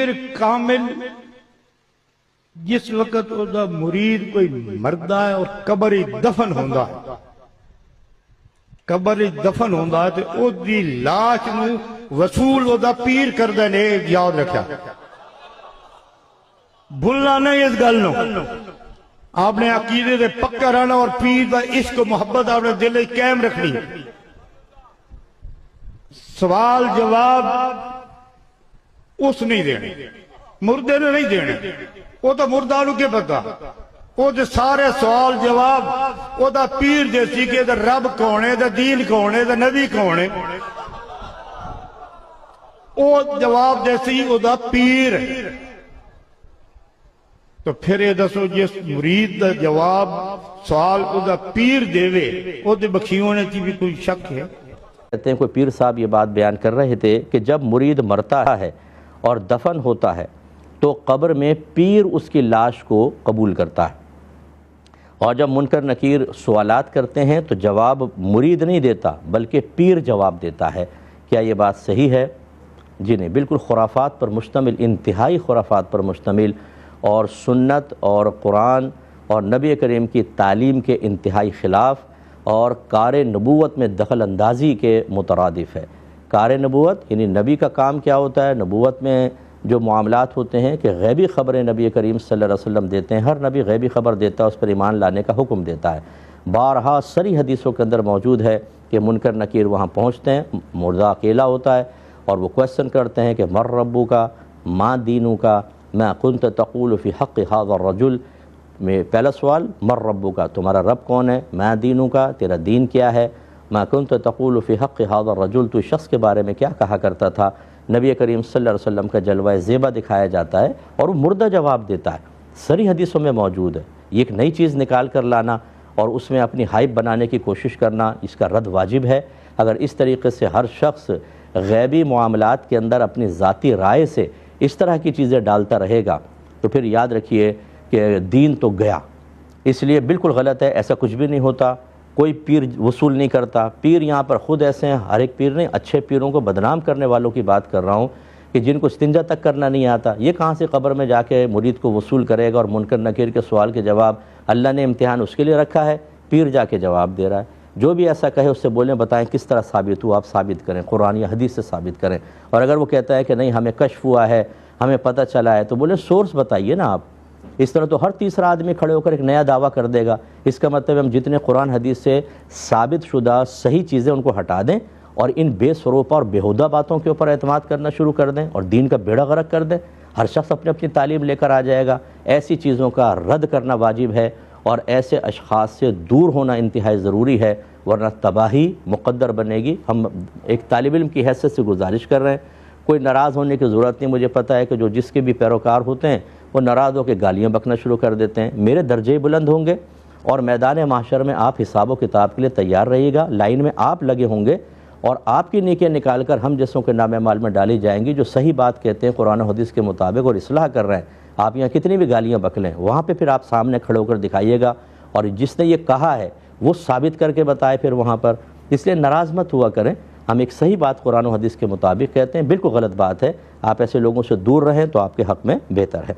پیر کامل جس وقت دا مرید کوئی مردہ ہے اور قبر دفن ہوندا ہے، قبر دفن ہوندا ہے تے او دی لاش نو وصول او دا پیر کردے نے، یاد رکھیا بھولنا نہیں اس گل نو۔ آپ نے عقیدے دے پکا رہنا اور پیر دا عشق و محبت آپ نے دل وچ قائم رکھنی۔ سوال جواب اس نہیں دینے، مردے نے نہیں دینے، وہ تو مردہ نو کے پتا، وہ جو سارے سوال جواب وہ دا پیر جیسی کہ دا رب کونے، دا دین کونے، دا نبی کونے، وہ جواب جیسی وہ دا پیر۔ تو پھر یہ دسو جس مرید دا جواب سوال وہ دا پیر دے وے، وہ دے بخیوں نے تھی بھی کوئی شک ہے؟ کہتے ہیں کوئی پیر صاحب یہ بات بیان کر رہے تھے کہ جب مرید مرتا ہے اور دفن ہوتا ہے تو قبر میں پیر اس کی لاش کو قبول کرتا ہے، اور جب منکر نکیر سوالات کرتے ہیں تو جواب مرید نہیں دیتا بلکہ پیر جواب دیتا ہے۔ کیا یہ بات صحیح ہے؟ جی نہیں، بالکل خرافات پر مشتمل، انتہائی خرافات پر مشتمل اور سنت اور قرآن اور نبی کریم کی تعلیم کے انتہائی خلاف اور کار نبوت میں دخل اندازی کے مترادف ہے۔ کار نبوت یعنی نبی کا کام کیا ہوتا ہے؟ نبوت میں جو معاملات ہوتے ہیں کہ غیبی خبریں نبی کریم صلی اللہ علیہ وسلم دیتے ہیں، ہر نبی غیبی خبر دیتا ہے، اس پر ایمان لانے کا حکم دیتا ہے۔ بارہا صریح حدیثوں کے اندر موجود ہے کہ منکر نکیر وہاں پہنچتے ہیں، مردہ اکیلا ہوتا ہے اور وہ کویسچن کرتے ہیں کہ مر ربو کا، ما دینو کا، ما کنت تقول فی حق هذا الرجل۔ میں پہلا سوال مر ربو کا، تمہارا رب کون ہے؟ ما دینو کا، تیرا دین کیا ہے؟ ما کنت تقول فی حق هذا الرجل، تو شخص کے بارے میں کیا کہا کرتا تھا؟ نبی کریم صلی اللہ علیہ وسلم کا جلوہ زیبہ دکھایا جاتا ہے اور وہ مردہ جواب دیتا ہے، صریح حدیثوں میں موجود ہے۔ یہ ایک نئی چیز نکال کر لانا اور اس میں اپنی ہائپ بنانے کی کوشش کرنا، اس کا رد واجب ہے۔ اگر اس طریقے سے ہر شخص غیبی معاملات کے اندر اپنی ذاتی رائے سے اس طرح کی چیزیں ڈالتا رہے گا تو پھر یاد رکھیے کہ دین تو گیا۔ اس لیے بالکل غلط ہے، ایسا کچھ بھی نہیں ہوتا، کوئی پیر وصول نہیں کرتا۔ پیر یہاں پر خود ایسے ہیں، ہر ایک پیر نہیں، اچھے پیروں کو بدنام کرنے والوں کی بات کر رہا ہوں کہ جن کو استنجا تک کرنا نہیں آتا، یہ کہاں سے قبر میں جا کے مرید کو وصول کرے گا؟ اور منکر نکیر کے سوال کے جواب اللہ نے امتحان اس کے لیے رکھا ہے، پیر جا کے جواب دے رہا ہے۔ جو بھی ایسا کہے اس سے بولیں، بتائیں کس طرح ثابت ہوا، آپ ثابت کریں، قرآن یا حدیث سے ثابت کریں۔ اور اگر وہ کہتا ہے کہ نہیں ہمیں کشف ہوا ہے، ہمیں پتہ چلا ہے، تو بولیں سورس بتائیے نا آپ۔ اس طرح تو ہر تیسرا آدمی کھڑے ہو کر ایک نیا دعویٰ کر دے گا۔ اس کا مطلب ہم جتنے قرآن حدیث سے ثابت شدہ صحیح چیزیں ان کو ہٹا دیں اور ان بے سروپا اور بیہودہ باتوں کے اوپر اعتماد کرنا شروع کر دیں اور دین کا بیڑا غرق کر دیں۔ ہر شخص اپنی اپنی تعلیم لے کر آ جائے گا۔ ایسی چیزوں کا رد کرنا واجب ہے اور ایسے اشخاص سے دور ہونا انتہائی ضروری ہے، ورنہ تباہی مقدر بنے گی۔ ہم ایک طالب علم کی حیثیت سے گزارش کر رہے ہیں، کوئی ناراض ہونے کی ضرورت نہیں۔ مجھے پتہ ہے کہ جو جس کے بھی پیروکار ہوتے ہیں وہ ناراض ہو کے گالیاں بکنا شروع کر دیتے ہیں۔ میرے درجے بلند ہوں گے اور میدان محشر میں آپ حساب و کتاب کے لیے تیار رہیے گا، لائن میں آپ لگے ہوں گے اور آپ کی نیکیاں نکال کر ہم جیسوں کے نام اعمال میں ڈالی جائیں گی جو صحیح بات کہتے ہیں قرآن و حدیث کے مطابق اور اصلاح کر رہے ہیں۔ آپ یہاں کتنی بھی گالیاں بک لیں، وہاں پہ پھر آپ سامنے کھڑے ہو کر دکھائیے گا اور جس نے یہ کہا ہے وہ ثابت کر کے بتائے پھر وہاں پر۔ اس لیے ناراض مت ہوا کریں، ہم ایک صحیح بات قرآن و حدیث کے مطابق کہتے ہیں، بالکل غلط بات ہے۔ آپ ایسے لوگوں سے دور رہیں تو آپ کے حق میں بہتر ہے۔